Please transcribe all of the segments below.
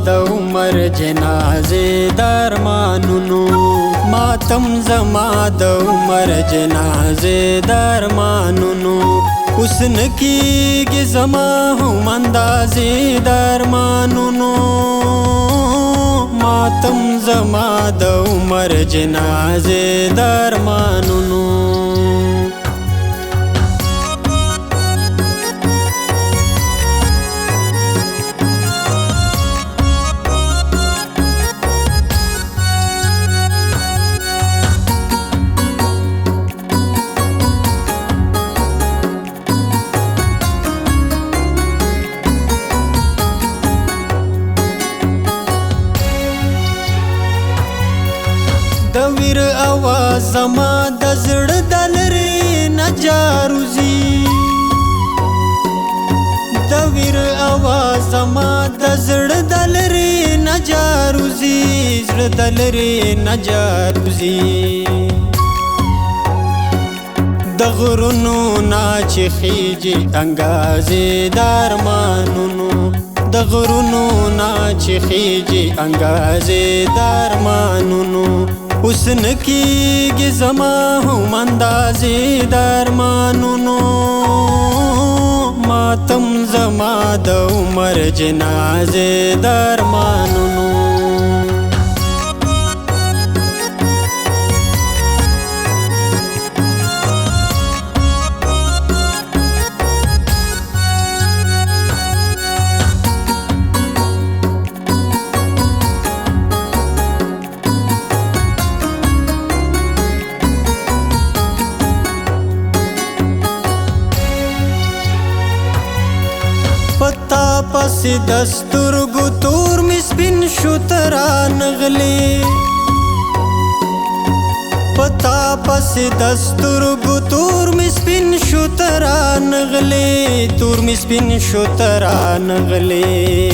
د عمر جنازه درمانونو ماتم زما د عمر جنازه درمانونو حسن کیږي زما هم اندازې درمانونو ماتم زما د عمر جنازه درمانونو د ویر اواز زما د زړه د لرې نه جاروزي د ویر اواز زما د زړه د لرې نه جاروزي زړه د لرې نه جاروزي د غرونو نه چې خیږي انګازې درمانونو د غرونو نه چې خیږي انګازې درمانونو حسن کیږي زما هم اندازې درمانونو ماتم زما د عمر جنازې درمانونو پتا پس دسترګو تور می سپین شو تران غلی پتا پس دسترګو تور می سپین شو تران غلی تور می سپین شو تران غلی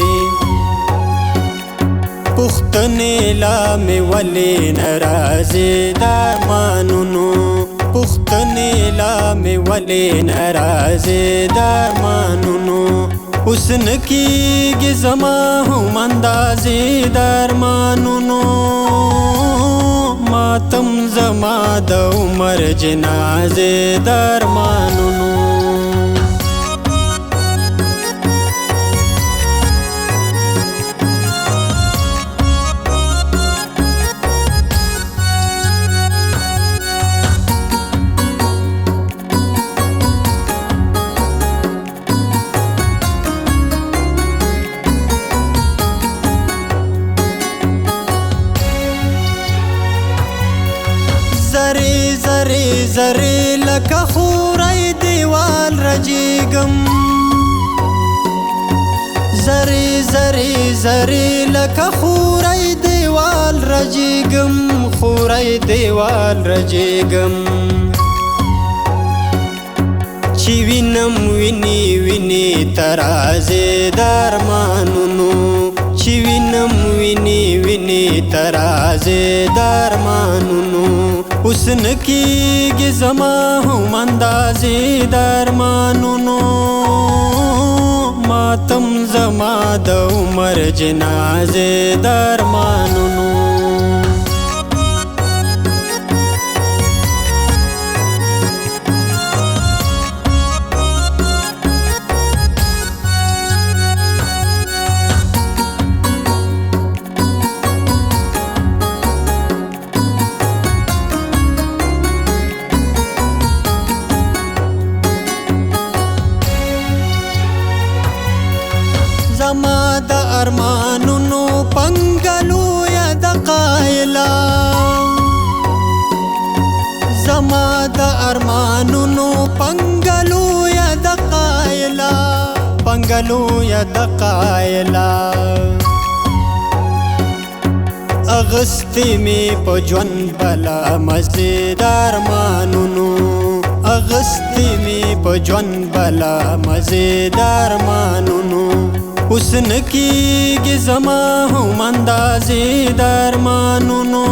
پختنې لا می ولې ناراضه درمانونو پختنې لا می ولې ناراضه درمانونو حسن کیږي زما هم اندازې درمانونو ماتم زما د عمر جنازې درمانونو زری زری زری لکه خورای دیوال رجیگم زری زری زری لکه خورای دیوال رجیگم خورای دیوال رجیگم چی وینم ویني ویني ترازه درمانونو چی وینم ویني ویني ترازه درمانونو حسن کیږي زما هم اندازې درمانونو ماتم زما د عمر جنازې درمانونو زما د ارمانونو پنګلو یا د قایلا زما د ارمانونو پنګلو یا د قایلا پنګلو یا د قایلا اغستی می په ژوند بلا مزیدار مانونو اغستی می په ژوند بلا مزیدار مانونو حسن کیږي زما هم اندازې درمانونو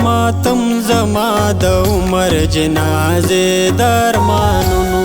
ماتم زما د عمر جنازې درمانونو